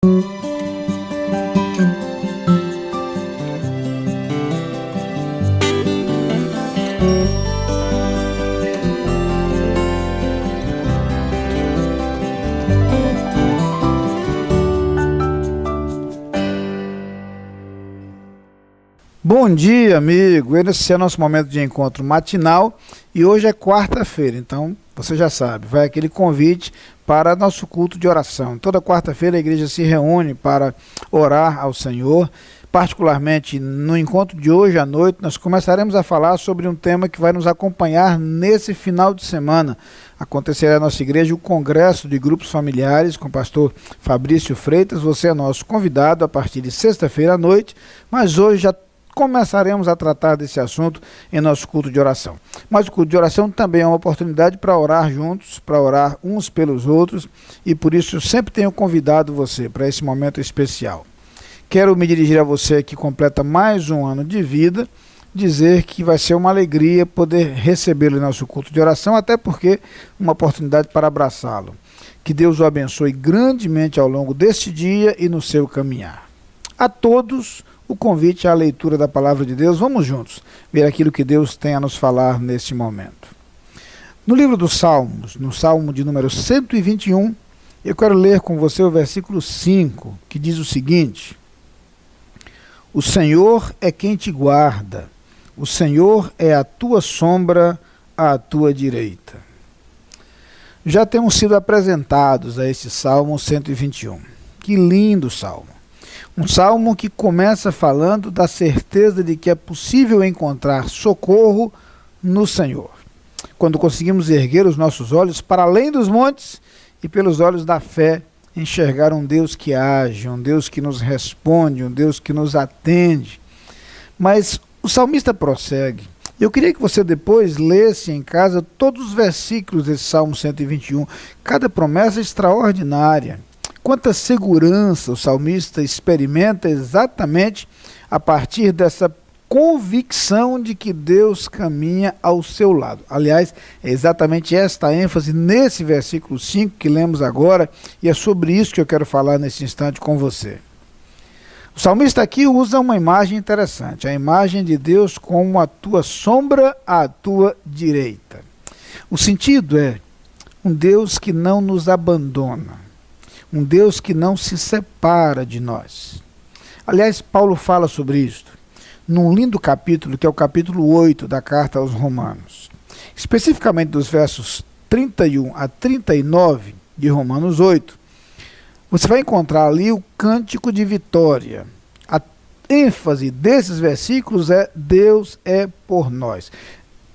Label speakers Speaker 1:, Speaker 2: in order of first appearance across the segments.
Speaker 1: Bom dia, amigo. Esse é o nosso momento de encontro matinal e hoje é quarta-feira, então você já sabe, vai aquele convite para nosso culto de oração. Toda quarta-feira a igreja se reúne para orar ao Senhor. Particularmente no encontro de hoje à noite, nós começaremos a falar sobre um tema que vai nos acompanhar nesse final de semana. Acontecerá na nossa igreja o congresso de grupos familiares com o pastor Fabrício Freitas. Você é nosso convidado a partir de sexta-feira à noite, mas hoje já começaremos a tratar desse assunto em nosso culto de oração. Mas o culto de oração também é uma oportunidade para orar juntos, para orar uns pelos outros, e por isso eu sempre tenho convidado você para esse momento especial. Quero me dirigir a você que completa mais um ano de vida, dizer que vai ser uma alegria poder recebê-lo em nosso culto de oração, até porque uma oportunidade para abraçá-lo. Que Deus o abençoe grandemente ao longo deste dia e no seu caminhar. A todos, o convite à leitura da palavra de Deus. Vamos juntos ver aquilo que Deus tem a nos falar neste momento. No livro dos Salmos, no Salmo de número 121, eu quero ler com você o versículo 5, que diz o seguinte: O Senhor é quem te guarda, o Senhor é a tua sombra à tua direita. Já temos sido apresentados a esse Salmo 121. Que lindo salmo! Um salmo que começa falando da certeza de que é possível encontrar socorro no Senhor. Quando conseguimos erguer os nossos olhos para além dos montes e pelos olhos da fé, enxergar um Deus que age, um Deus que nos responde, um Deus que nos atende. Mas o salmista prossegue. Eu queria que você depois lesse em casa todos os versículos desse Salmo 121. Cada promessa extraordinária. Quanta segurança o salmista experimenta exatamente a partir dessa convicção de que Deus caminha ao seu lado. Aliás, é exatamente esta ênfase nesse versículo 5 que lemos agora, e é sobre isso que eu quero falar nesse instante com você. O salmista aqui usa uma imagem interessante, a imagem de Deus como a tua sombra à tua direita. O sentido é um Deus que não nos abandona, um Deus que não se separa de nós. Aliás, Paulo fala sobre isto num lindo capítulo, que é o capítulo 8 da carta aos Romanos. Especificamente dos versos 31 a 39 de Romanos 8, você vai encontrar ali o cântico de vitória. A ênfase desses versículos é Deus é por nós.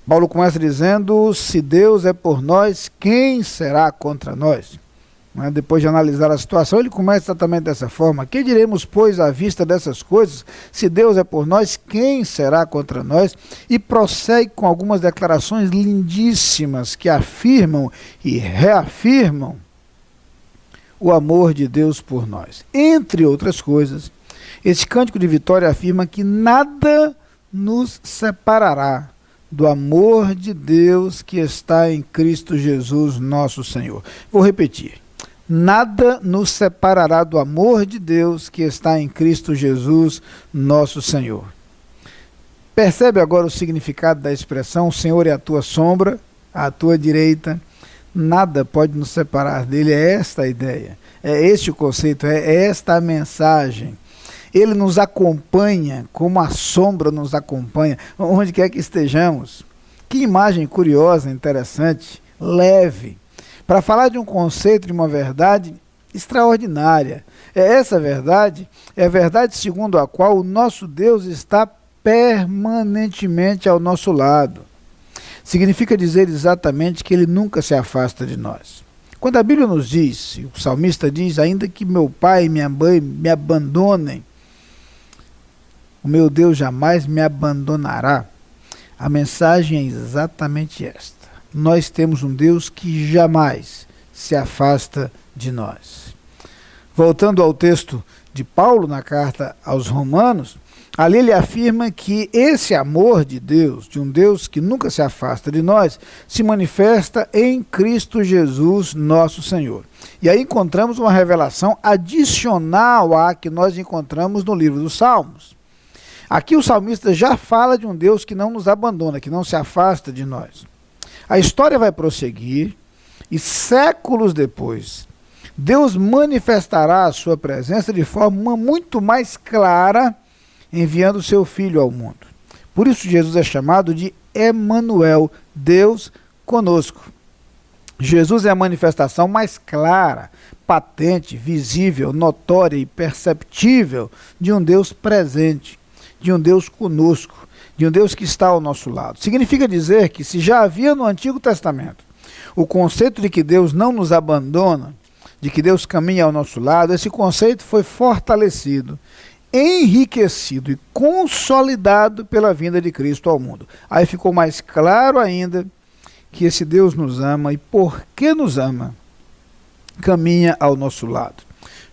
Speaker 1: Paulo começa dizendo: se Deus é por nós, quem será contra nós? Depois de analisar a situação, ele começa exatamente dessa forma: que diremos, pois, à vista dessas coisas? Se Deus é por nós, quem será contra nós? E prossegue com algumas declarações lindíssimas que afirmam e reafirmam o amor de Deus por nós. Entre outras coisas, esse cântico de vitória afirma que nada nos separará do amor de Deus que está em Cristo Jesus, nosso Senhor. Vou repetir. Nada nos separará do amor de Deus que está em Cristo Jesus, nosso Senhor. Percebe agora o significado da expressão: o Senhor é a tua sombra, à tua direita? Nada pode nos separar dele. É esta a ideia, é este o conceito, é esta a mensagem. Ele nos acompanha como a sombra nos acompanha, onde quer que estejamos. Que imagem curiosa, interessante, leve, para falar de um conceito, de uma verdade extraordinária. Essa verdade é a verdade segundo a qual o nosso Deus está permanentemente ao nosso lado. Significa dizer exatamente que ele nunca se afasta de nós. Quando a Bíblia nos diz, o salmista diz: ainda que meu pai e minha mãe me abandonem, o meu Deus jamais me abandonará. A mensagem é exatamente esta. Nós temos um Deus que jamais se afasta de nós. Voltando ao texto de Paulo na carta aos Romanos, ali ele afirma que esse amor de Deus, de um Deus que nunca se afasta de nós, se manifesta em Cristo Jesus, nosso Senhor. E aí encontramos uma revelação adicional à que nós encontramos no livro dos Salmos. Aqui o salmista já fala de um Deus que não nos abandona, que não se afasta de nós. A história vai prosseguir e séculos depois, Deus manifestará a sua presença de forma muito mais clara, enviando o seu Filho ao mundo. Por isso Jesus é chamado de Emanuel, Deus conosco. Jesus é a manifestação mais clara, patente, visível, notória e perceptível de um Deus presente, de um Deus conosco, de um Deus que está ao nosso lado. Significa dizer que se já havia no Antigo Testamento o conceito de que Deus não nos abandona, de que Deus caminha ao nosso lado, esse conceito foi fortalecido, enriquecido e consolidado pela vinda de Cristo ao mundo. Aí ficou mais claro ainda que esse Deus nos ama e porque nos ama, caminha ao nosso lado.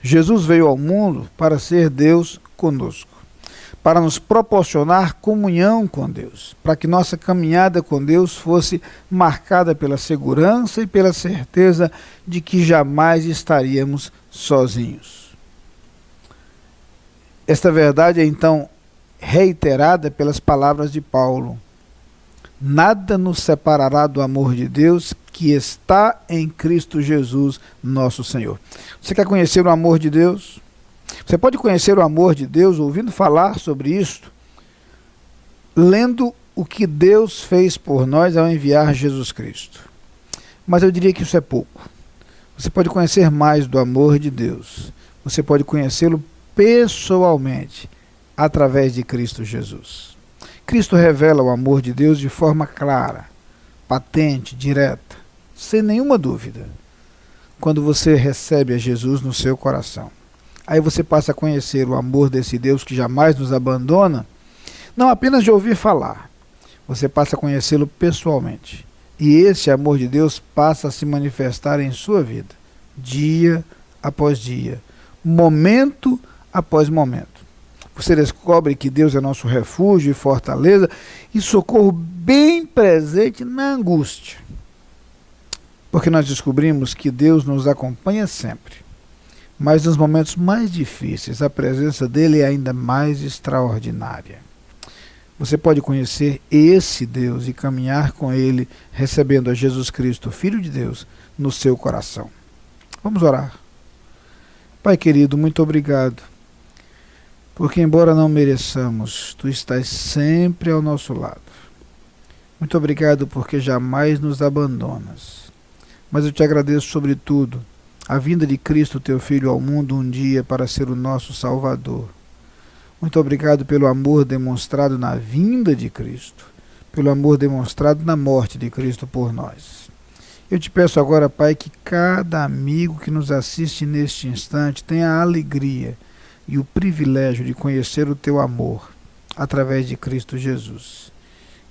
Speaker 1: Jesus veio ao mundo para ser Deus conosco, para nos proporcionar comunhão com Deus, para que nossa caminhada com Deus fosse marcada pela segurança e pela certeza de que jamais estaríamos sozinhos. Esta verdade é então reiterada pelas palavras de Paulo: nada nos separará do amor de Deus que está em Cristo Jesus, nosso Senhor. Você quer conhecer o amor de Deus? Você pode conhecer o amor de Deus ouvindo falar sobre isto, lendo o que Deus fez por nós ao enviar Jesus Cristo. Mas eu diria que isso é pouco. Você pode conhecer mais do amor de Deus. Você pode conhecê-lo pessoalmente, através de Cristo Jesus. Cristo revela o amor de Deus de forma clara, patente, direta, sem nenhuma dúvida, quando você recebe a Jesus no seu coração. Aí você passa a conhecer o amor desse Deus que jamais nos abandona, não apenas de ouvir falar, você passa a conhecê-lo pessoalmente. E esse amor de Deus passa a se manifestar em sua vida, dia após dia, momento após momento. Você descobre que Deus é nosso refúgio e fortaleza e socorro bem presente na angústia. Porque nós descobrimos que Deus nos acompanha sempre. Mas nos momentos mais difíceis, a presença dele é ainda mais extraordinária. Você pode conhecer esse Deus e caminhar com ele, recebendo a Jesus Cristo, Filho de Deus, no seu coração. Vamos orar. Pai querido, muito obrigado. Porque embora não mereçamos, tu estás sempre ao nosso lado. Muito obrigado porque jamais nos abandonas. Mas eu te agradeço sobretudo a vinda de Cristo, teu Filho, ao mundo um dia para ser o nosso Salvador. Muito obrigado pelo amor demonstrado na vinda de Cristo, pelo amor demonstrado na morte de Cristo por nós. Eu te peço agora, Pai, que cada amigo que nos assiste neste instante tenha a alegria e o privilégio de conhecer o teu amor através de Cristo Jesus.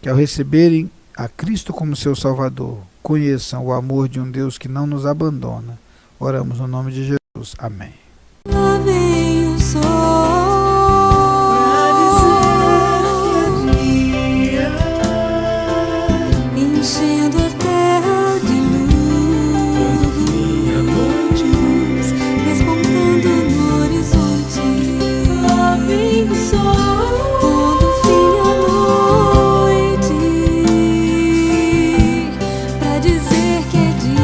Speaker 1: Que ao receberem a Cristo como seu Salvador, conheçam o amor de um Deus que não nos abandona. Oramos no nome de Jesus. Amém.
Speaker 2: Lá vem o sol pra dizer que é dia, enchendo a terra de luz, a noite, despontando no horizonte. Lá vem o sol quando fim a noite, pra dizer que é dia.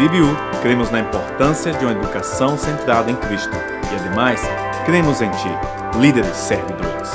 Speaker 3: Em BBU, cremos na importância de uma educação centrada em Cristo e, ademais, cremos em Ti, líderes servidores.